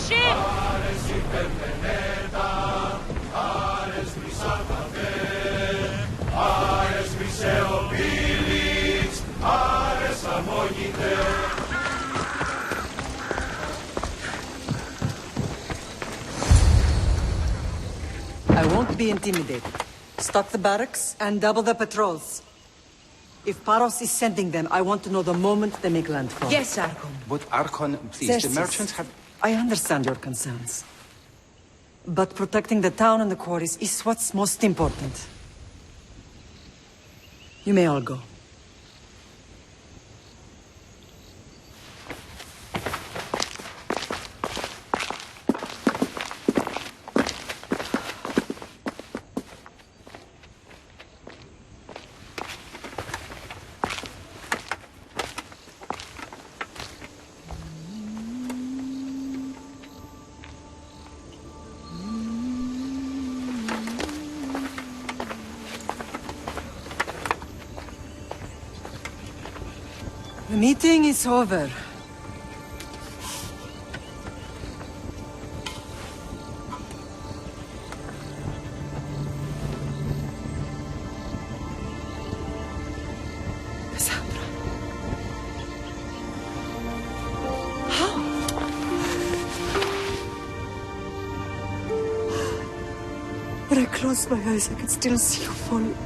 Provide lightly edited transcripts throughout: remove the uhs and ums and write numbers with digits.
shit! I won't be intimidated. Stock the barracks and double the patrols. If Paros is sending them, I want to know the moment they make landfall. Yes, Archon. But Archon, please, the merchants have... I understand your concerns. But protecting the town and the quarries is what's most important. You may all go. The meeting is over. Kassandra. How? When I closed my eyes, I could still see you falling.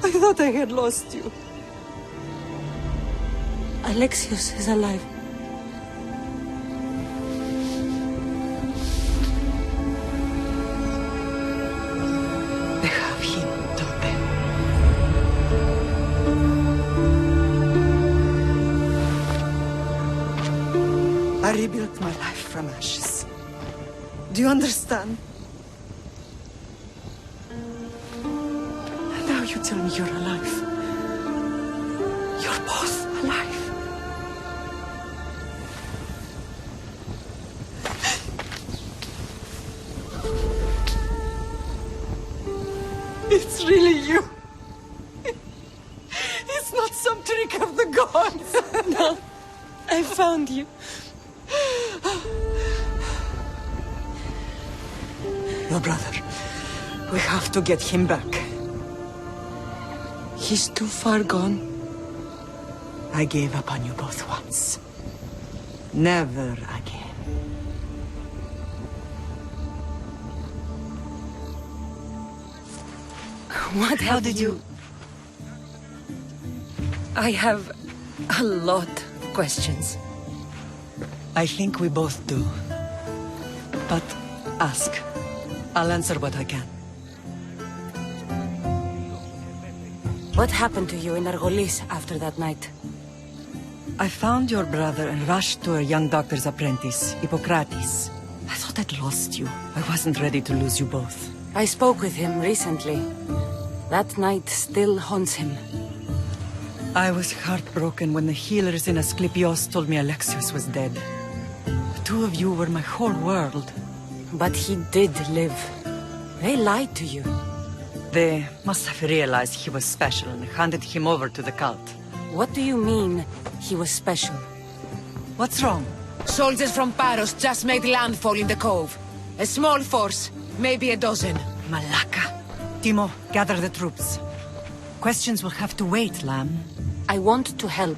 I thought I had lost you. Alexios is alive. They have him, don't they? I rebuilt my life from ashes. Do you understand? And now you tell me you're alive. You're both alive. It's really you. It's not some trick of the gods. No, I found you. Your brother. We have to get him back. He's too far gone. I gave up on you both once. Never again. What How did you... I have a lot of questions. I think we both do. But ask. I'll answer what I can. What happened to you in Argolis after that night? I found your brother and rushed to a young doctor's apprentice, Hippocrates. I thought I'd lost you. I wasn't ready to lose you both. I spoke with him recently. That night still haunts him. I was heartbroken when the healers in Asclepios told me Alexios was dead. The two of you were my whole world. But he did live. They lied to you. They must have realized he was special and handed him over to the cult. What do you mean, he was special? What's wrong? Soldiers from Paros just made landfall in the cove. A small force, maybe a dozen. Malaka. Timo, gather the troops. Questions will have to wait, Lamb. I want to help.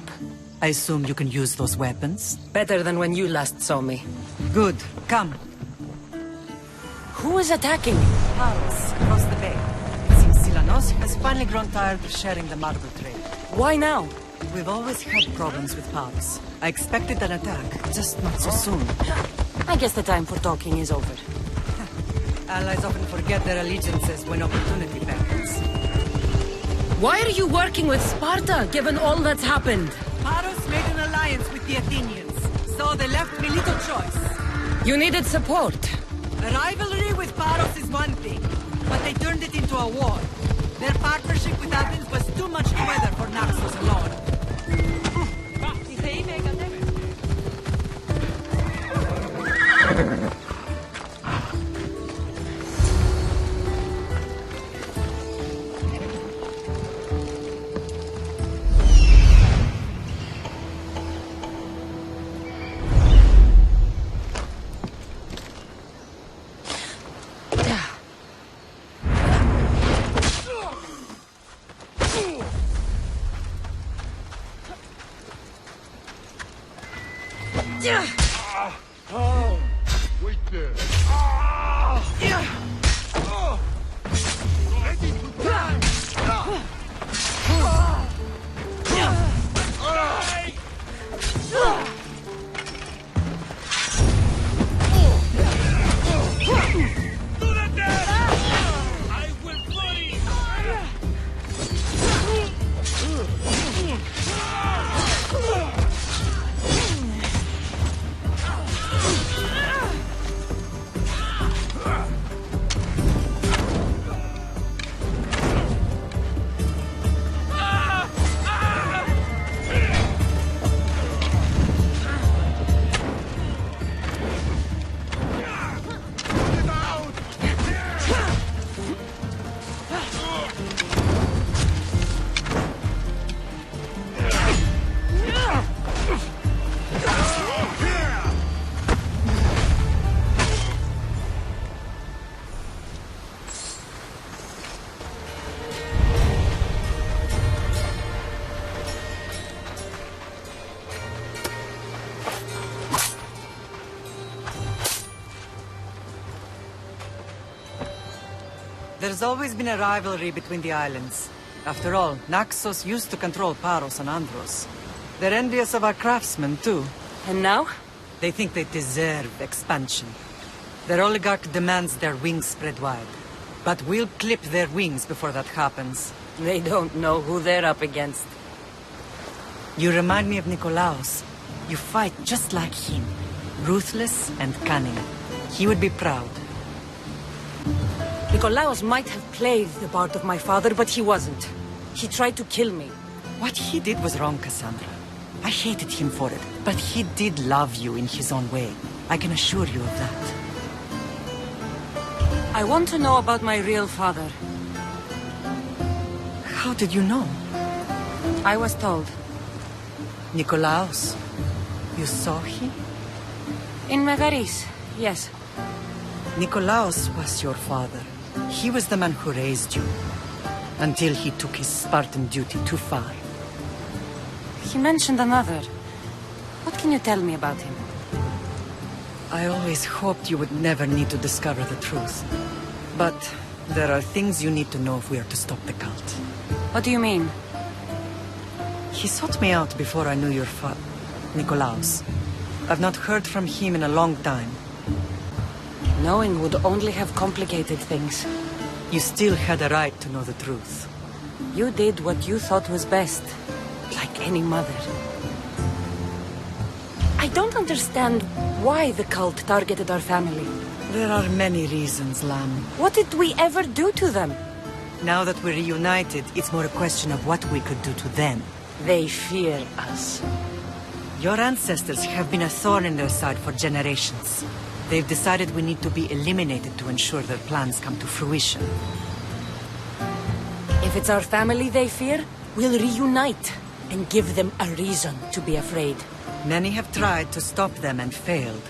I assume you can use those weapons? Better than when you last saw me. Good. Come. Who is attacking? Paros, across the bay. It seems Silanos has finally grown tired of sharing the marble trade. Why now? We've always had problems with Paros. I expected an attack, just not so soon. I guess the time for talking is over. Allies often forget their allegiances when opportunity beckons. Why are you working with Sparta, given all that's happened? Paros made an alliance with the Athenians, so they left me little choice. You needed support. A rivalry with Paros is one thing, but they turned it into a war. Their partnership with Athens was too much to weather for Naxos alone. There's always been a rivalry between the islands. After all, Naxos used to control Paros and Andros. They're envious of our craftsmen, too. And now? They think they deserve expansion. Their oligarch demands their wings spread wide. But we'll clip their wings before that happens. They don't know who they're up against. You remind me of Nikolaos. You fight just like him. Ruthless and cunning. He would be proud. Nikolaos might have played the part of my father, but he wasn't. He tried to kill me. What he did was wrong, Kassandra. I hated him for it, but he did love you in his own way. I can assure you of that. I want to know about my real father. How did you know? I was told. Nikolaos. You saw him? In Megaris, yes. Nikolaos was your father. He was the man who raised you. Until he took his Spartan duty too far. He mentioned another. What can you tell me about him? I always hoped you would never need to discover the truth. But there are things you need to know if we are to stop the cult. What do you mean? He sought me out before I knew your father, Nikolaos. I've not heard from him in a long time. Knowing would only have complicated things. You still had a right to know the truth. You did what you thought was best. Like any mother. I don't understand why the cult targeted our family. There are many reasons, Lamb. What did we ever do to them? Now that we're reunited, it's more a question of what we could do to them. They fear us. Your ancestors have been a thorn in their side for generations. They've decided we need to be eliminated to ensure their plans come to fruition. If it's our family they fear, we'll reunite and give them a reason to be afraid. Many have tried to stop them and failed.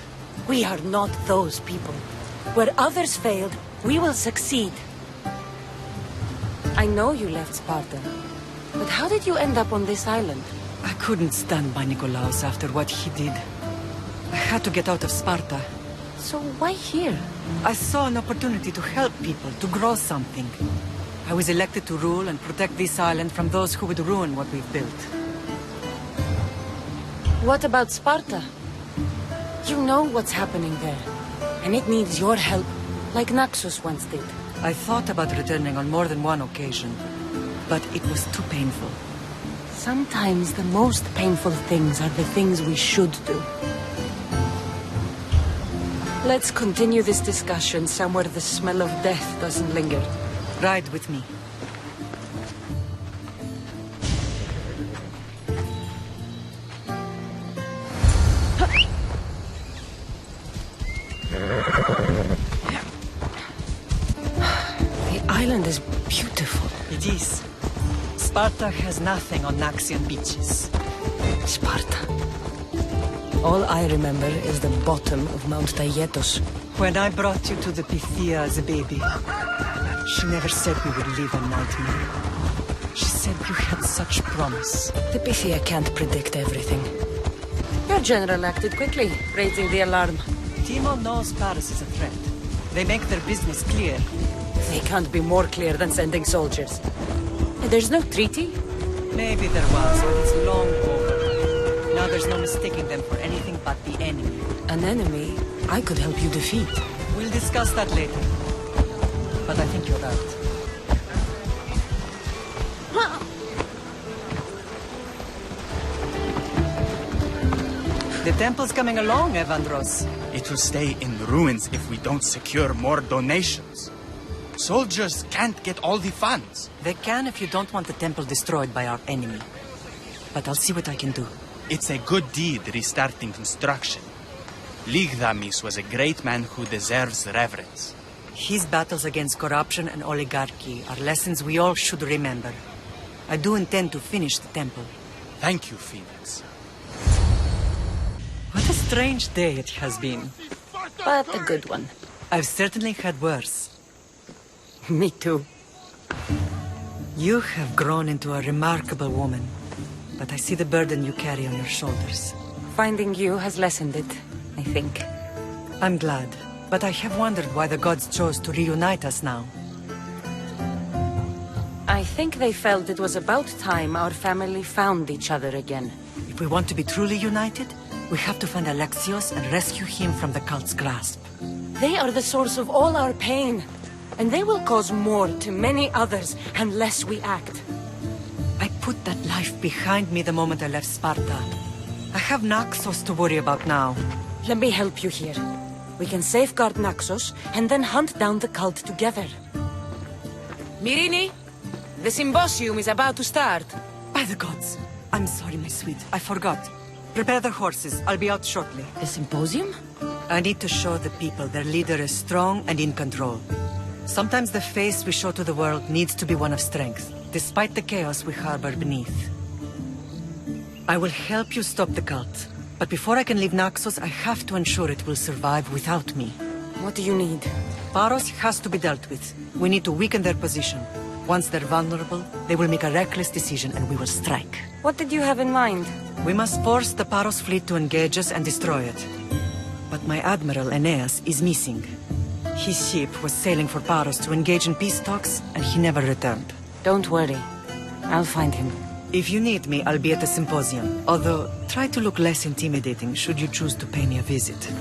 We are not those people. Where others failed, we will succeed. I know you left Sparta, but how did you end up on this island? I couldn't stand by Nikolaos after what he did. I had to get out of Sparta. So why here? I saw an opportunity to help people, to grow something. I was elected to rule and protect this island from those who would ruin what we've built. What about Sparta? You know what's happening there, and it needs your help, like Naxos once did. I thought about returning on more than one occasion, but it was too painful. Sometimes the most painful things are the things we should do. Let's continue this discussion somewhere the smell of death doesn't linger. Ride with me. The island is beautiful. It is. Sparta has nothing on Naxian beaches. Sparta. All I remember is the bottom of Mount Taygetos. When I brought you to the Pythia as a baby, she never said we would live a nightmare. She said you had such promise. The Pythia can't predict everything. Your general acted quickly, raising the alarm. Timo knows Paris is a threat. They make their business clear. They can't be more clear than sending soldiers. There's no treaty? Maybe there was, but it's long over. Now there's no mistaking them for anything but the enemy. An enemy I could help you defeat. We'll discuss that later. But I think you're right. The temple's coming along, Evandros. It will stay in ruins if we don't secure more donations. Soldiers can't get all the funds. They can if you don't want the temple destroyed by our enemy. But I'll see what I can do. It's a good deed restarting construction. Ligdamis was a great man who deserves reverence. His battles against corruption and oligarchy are lessons we all should remember. I do intend to finish the temple. Thank you, Phoenix. What a strange day it has been. But a good one. I've certainly had worse. Me too. You have grown into a remarkable woman. But I see the burden you carry on your shoulders. Finding you has lessened it, I think. I'm glad. But I have wondered why the gods chose to reunite us now. I think they felt it was about time our family found each other again. If we want to be truly united, we have to find Alexios and rescue him from the cult's grasp. They are the source of all our pain, and they will cause more to many others unless we act. I put that life behind me the moment I left Sparta. I have Naxos to worry about now. Let me help you here. We can safeguard Naxos, and then hunt down the cult together. Myrrine, the symposium is about to start. By the gods. I'm sorry, my sweet. I forgot. Prepare the horses. I'll be out shortly. The symposium? I need to show the people their leader is strong and in control. Sometimes the face we show to the world needs to be one of strength, despite the chaos we harbor beneath. I will help you stop the cult. But before I can leave Naxos, I have to ensure it will survive without me. What do you need? Paros has to be dealt with. We need to weaken their position. Once they're vulnerable, they will make a reckless decision and we will strike. What did you have in mind? We must force the Paros fleet to engage us and destroy it. But my admiral, Aeneas, is missing. His ship was sailing for Paros to engage in peace talks, and he never returned. Don't worry. I'll find him. If you need me, I'll be at the symposium. Although, try to look less intimidating should you choose to pay me a visit.